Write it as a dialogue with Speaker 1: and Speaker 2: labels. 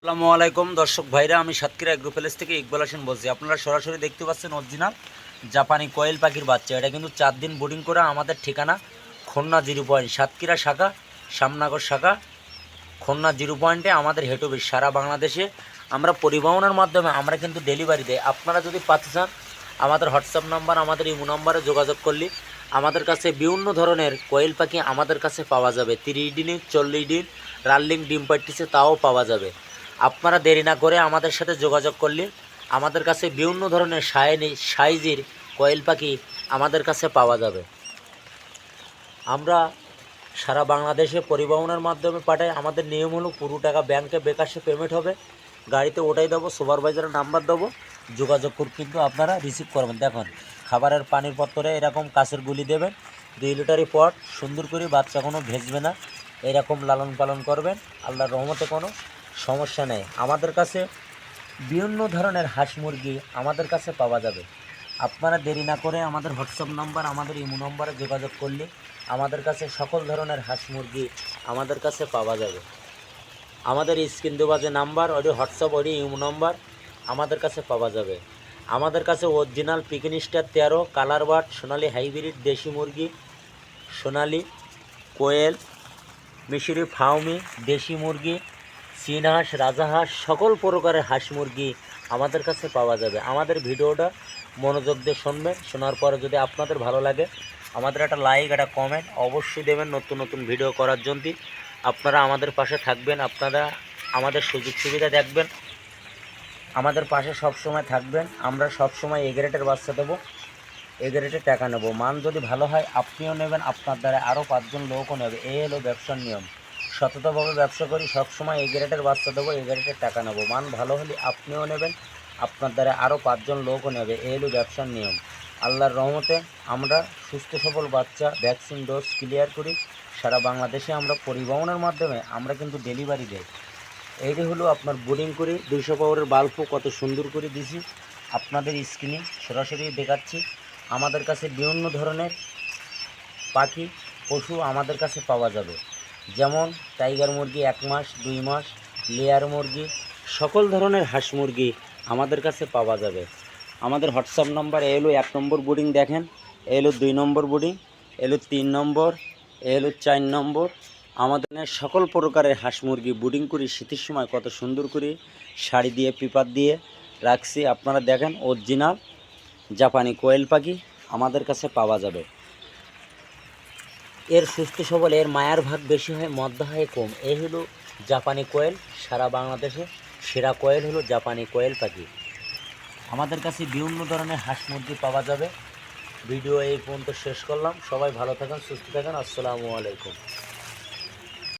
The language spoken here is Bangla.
Speaker 1: আসসালামু আলাইকুম দর্শক ভাইরা, আমি সাতক্ষীরা এগ্রো প্যালেস থেকে ইকবাল হোসেন বলছি। আপনারা সরাসরি দেখতে পাচ্ছেন অরিজিনাল জাপানি কোয়েল পাখির বাচ্চা। এটা কিন্তু 4 দিন বোর্ডিং করা। আমাদের ঠিকানা খুলনা 0 পয়েন্ট, সাতক্ষীরা শাখা, শ্যামনগর শাখা, খুলনা 0 পয়েন্টে আমাদের হেড অফিস। সারা বাংলাদেশে আমরা পরিবহনের মাধ্যমে আমরা কিন্তু ডেলিভারি দেয়। আপনারা যদি পাতে চান, আমাদের হোয়াটসঅ্যাপ নাম্বার, আমাদের ইমো নাম্বারে যোগাযোগ করলে আমাদের কাছে বিভিন্ন ধরনের কোয়েল পাখি আমাদের কাছে পাওয়া যাবে। 30 দিন, 40 দিন রানিং ডিম পাড়তেছে, তাও পাওয়া যাবে। আপনারা দেরি না করে আমাদের সাথে যোগাযোগ করলে আমাদের কাছে বিভিন্ন ধরনের সাইজের কোয়েল পাখি আমাদের কাছে পাওয়া যাবে। আমরা সারা বাংলাদেশে পরিবহনের মাধ্যমে পাঠাই। আমাদের নিয়ম হলো পুরো টাকা ব্যাংকে বিকাশে পেমেন্ট হবে, গাড়িতে ওটাই দেবো, সুপারভাইজারের নাম্বার দেবো, যোগাযোগ করে কিন্তু আপনারা রিসিভ করবেন। দেখুন, খাবারের পানির পত্রে এরকম কাঁচের গুলি দেবেন, 2 লিটারই পট, সুন্দর করে, বাচ্চা কোনো ভেজবে না, এরকম লালন পালন করবেন। আল্লাহর রহমতে কোনো সমস্যা নেই। আমাদের কাছে বিভিন্ন ধরনের হাঁস মুরগি আমাদের কাছে পাওয়া যাবে। আপনারা দেরি না করে আমাদের হোয়াটসঅ্যাপ নাম্বার, আমাদের ইমো নম্বরে যোগাযোগ করলে আমাদের কাছে সকল ধরনের হাঁস মুরগি আমাদের কাছে পাওয়া যাবে। আমাদের স্ক্রিন দেওয়া যে নাম্বার, ওই হোয়াটসঅ্যাপ, ওই ইমো নম্বর আমাদের কাছে পাওয়া যাবে। আমাদের কাছে অরিজিনাল পিকিন স্টার 13, কালার বার্ড, সোনালি হাইব্রিড দেশি মুরগি, সোনালি কোয়েল, মিশরি ফাউমি, দেশি মুরগি, চীন হাঁস, রাজাহাঁস, সকল প্রকারের হাঁস মুরগি আমাদের কাছে পাওয়া যাবে। আমাদের ভিডিওটা মনোযোগ দিয়ে শুনবেন। শোনার পরে যদি আপনাদের ভালো লাগে, আমাদের একটা লাইক, একটা কমেন্ট অবশ্যই দেবেন। নতুন নতুন ভিডিও করার জন্য আপনারা আমাদের পাশে থাকবেন, আপনারা আমাদের সুযোগ সুবিধা দেখবেন, আমাদের পাশে সব সময় থাকবেন। আমরা সব সময় এ গ্রেডের বাচ্চা দেবো, এ গ্রেডের টাকা নেব। মান যদি ভালো হয় আপনিও নেবেন, আপনার দ্বারা আরও 5 জন লোকও নেবে। এই হলো ব্যবসার নিয়ম। সততাভাবে ব্যবসা করি, সবসময় এই গ্রেডের বাচ্চা দেবো, এই গ্রেডের টাকা নেবো। মান ভালো হলে আপনিও নেবেন, আপনার দ্বারা আরও 5 জন লোকও নেবে। এই হলো ব্যবসার নিয়ম। আল্লাহর রহমতে আমরা সুস্থ সবল বাচ্চা ভ্যাকসিন ডোজ ক্লিয়ার করি। সারা বাংলাদেশে আমরা পরিবহনের মাধ্যমে আমরা কিন্তু ডেলিভারি দেই। এইটি হলো আপনার বোর্ডিং করি 200 পাওয়ারের বাল্বও কত সুন্দর করে দিছি, আপনাদের স্ক্রিনে সরাসরি দেখাচ্ছি। আমাদের কাছে বিভিন্ন ধরনের পাখি পশু আমাদের কাছে পাওয়া যাবে, যেমন টাইগার মুরগি 1 মাস 2 মাস, লেয়ার মুরগি, সকল ধরনের হাঁস মুরগি আমাদের কাছে পাওয়া যাবে। আমাদের হোয়াটসঅ্যাপ নাম্বার, এ হলো 1 নম্বর বোর্ডিং, দেখেন, এ হলো 2 নম্বর বোর্ডিং, এ হলো 3 নম্বর, এ হলো 4 নম্বর। আমাদের সকল প্রকারের হাঁস মুরগি বোর্ডিং করি। শীতের সময় কত সুন্দর করে শাড়ি দিয়ে, পেপার দিয়ে রাখছি। আপনারা দেখেন, অরিজিনাল জাপানি কোয়েল পাখি আমাদের কাছে পাওয়া যাবে। এর সুস্থ সবল, এর মায়ার ভাগ বেশি হয়, মদ্দা হয় কম। এই হলো জাপানি কোয়েল। সারা বাংলাদেশে সেরা কোয়েল হলো জাপানি কোয়েল পাখি। আমাদের কাছে বিভিন্ন ধরনের হাঁস মুরগি পাওয়া যাবে। ভিডিও এই পর্যন্ত শেষ করলাম। সবাই ভালো থাকেন, সুস্থ থাকেন। আসসালামু আলাইকুম।